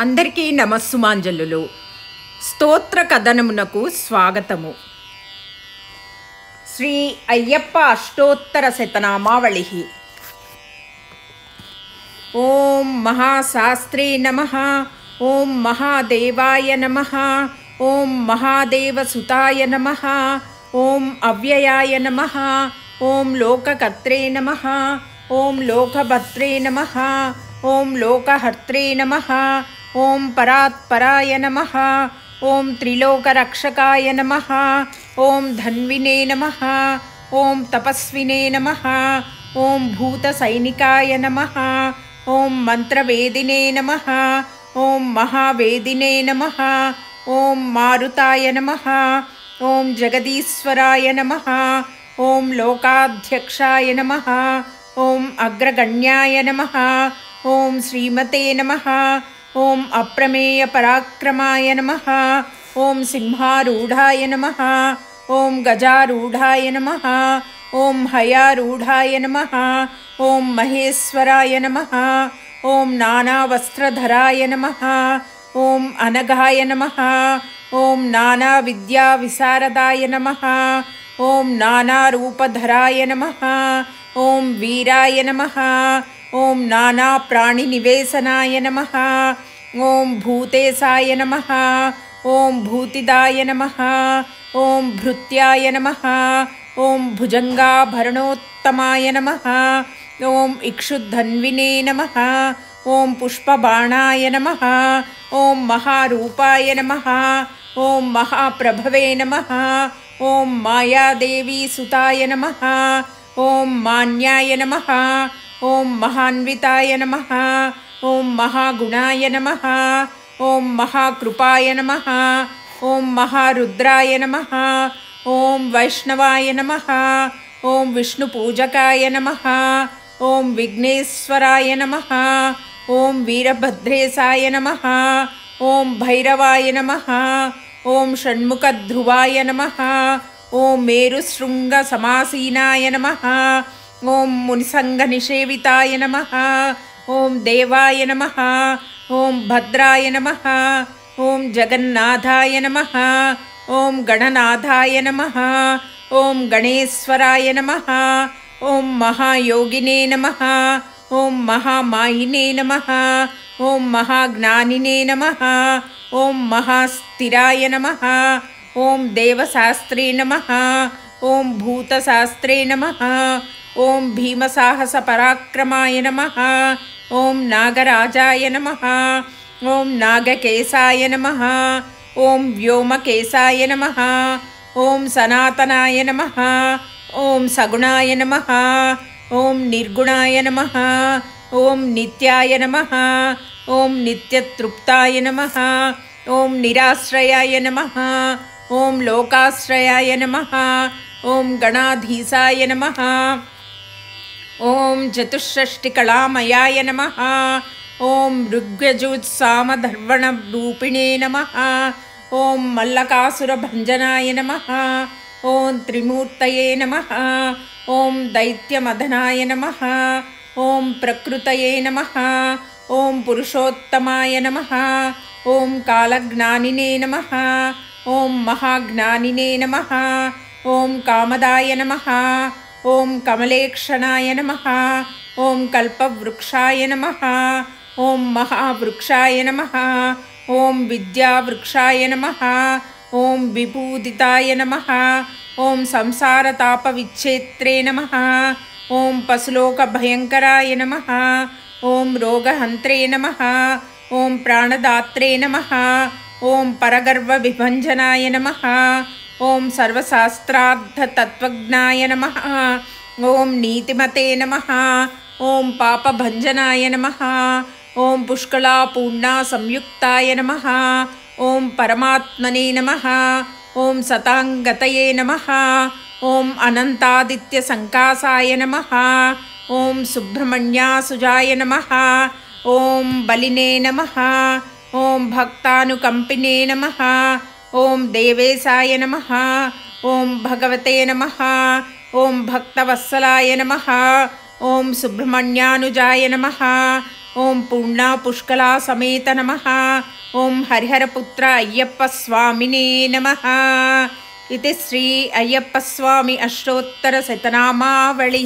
అందరికీ నమస్సుమాంజలులు. స్తోత్ర కథనమునకు స్వాగతము. శ్రీ అయ్యప్ప అష్టోత్తర శతనామావళి. ఓం మహాశాస్త్రే నమః. ఓం మహాదేవాయ నమః. ఓం మహాదేవసుతాయ నమః. ఓం అవ్యయాయ నమః. ఓం లోకకర్త్రే నమః. ఓం లోకభద్రే నమః. ఓం లోకహర్త్రే నమః. ఓం పరాత్పరాయ నమః. ఓం త్రిలోకరక్షకాయ నమః. ఓం ధన్వినే నమః. ఓం తపస్వినే నమః. ఓం భూతసైనికాయ నమః. ఓం మంత్రవేదినే నమః. ఓం మహావేదినే నమః. ఓం మారుతాయ నమః. ఓం జగదీశ్వరాయ నమః. ఓం లోకాధ్యక్షాయ నమః. ఓం అగ్రగణ్యాయ నమః. ఓం శ్రీమతే నమః. ఓం అప్రమేయ పరాక్రమాయ నమః. ఓం సింహారూఢాయ నమః. ఓం గజారూఢాయ నమః. ఓం హయారూఢాయ నమః. ఓం మహేశ్వరాయ నమః. ఓం నానావస్త్రధరాయ నమః. ఓం అనఘాయ నమః. ఓం నానావిద్యా విశారదాయ నమః. ఓం నానారూపధరాయ నమః. ఓం వీరాయ నమః. ఓం నానాప్రాణినివేశనాయ నమః. ఓం భూతేశాయ నమః. ఓం భూతిదాయ నమః. ఓం భృత్యాయ నమః. ఓం భుజంగాభరణోత్తమాయ నమః. ఓం ఇక్షుధన్వినే నమః. ఓం పుష్పబాణాయ నమః. ఓం మహారూపాయ నమః. ఓం మహాప్రభవే నమః. ఓం మాయాదేవీ సుతాయ నమః. ఓం మాన్యాయ నమః. ఓం మహాన్వితాయ నమః. ఓం మహాగుణాయ నమః. ఓం మహాకృపాయ నమః. ఓం మహారుద్రాయ నమః. ఓం వైష్ణవాయ నమః. ఓం విష్ణుపూజకాయ నమః. ఓం విఘ్నేశ్వరాయ నమః. ఓం వీరభద్రేశాయ నమః. ఓం భైరవాయ నమః. ఓం షణ్ముఖధ్రువాయ నమః. ఓం మేరుశృంగ సమాసీనాయ నమః. ఓం మునిసంగనిషేవితాయ నమః. ఓం దేవాయ నమః. ఓం భద్రాయ నమః. ఓం జగన్నాథాయ నమః. ఓం గణనాథాయ నమః. ఓం గణేశ్వరాయ నమః. ఓం మహాయోగినే నమః. ఓం మహామాయినే నమః. ఓం మహాజ్ఞానినే నమః. ఓం మహాస్థిరాయ నమః. ఓం దేవశాస్త్రే నమః. ఓం భూతశాస్త్రే నమః. ఓం భీమసాహస పరాక్రమాయ నమః. ఓం నాగరాజాయ నమః. ఓం నాగకేశాయ నమః. ఓం వ్యోమకేశాయ నమః. ఓం సనాతనాయ నమః. ఓం సగుణాయ నమః. ఓం నిర్గుణాయ నమః. ఓం నిత్యాయ నమః. ఓం నిత్యతృప్తాయ నమః. ఓం నిరాశ్రయాయ నమః. ఓం లోకాశ్రయాయ నమః. ఓం గణాధీశాయ నమః. ఓం చతుషష్టికళామయాయ నమః. ఓం ఋగ్యజుత్సామధర్వణరూపిణే నమః. ఓం మల్లకాసురభంజనాయ నమః. ఓం త్రిమూర్తయే నమః. ఓం దైత్యమదనాయ నమః. ఓం ప్రకృతయే నమః. ఓం పురుషోత్తమాయ నమః. ఓం కాలజ్ఞానినే నమః. ఓం మహాజ్ఞానినే నమః. ఓం కామదాయ నమః. ఓం కమలేక్షణాయ నమః. ఓం కల్పవృక్షాయ నమః. ఓం మహావృక్షాయ నమః. ఓం విద్యావృక్షాయ నమః. ఓం విభూదితాయ నమః. ఓం సంసారతాపవిచ్ఛేత్రే నమః. ఓం పశులోకభయంకరాయ నమః. ఓం రోగహంత్రే నమః. ఓం ప్రాణదాత్రే నమః. ఓం పరగర్వవిభంజనాయ నమః. ఓం సర్వశాస్త్రార్థతత్వజ్ఞాయ నమః. ఓం నీతిమతే నమః. ఓం పాపభంజనాయ నమః. ఓం పుష్కళాపూర్ణా సంయుక్తాయ నమః. ఓం పరమాత్మనే నమః. ఓం సతాంగతయే నమః. ఓం అనంతాదిత్య సంకాసాయ నమః. ఓం సుబ్రహ్మణ్యాసుజాయ నమః. ఓం బలినే నమః. ఓం భక్తానుకంపినే నమః. ఓం దేవేశాయ నమః. ఓం భగవతే నమః. ఓం భక్తవత్సలాయ నమః. ఓం సుబ్రహ్మణ్యానుజాయ నమః. ఓం పూర్ణ పుష్కలా సమేత నమః. ఓం హరిహరపుత్ర అయ్యప్ప స్వామినే నమః. ఇది శ్రీ అయ్యప్ప స్వామి అష్టోత్తర శతనామావళి.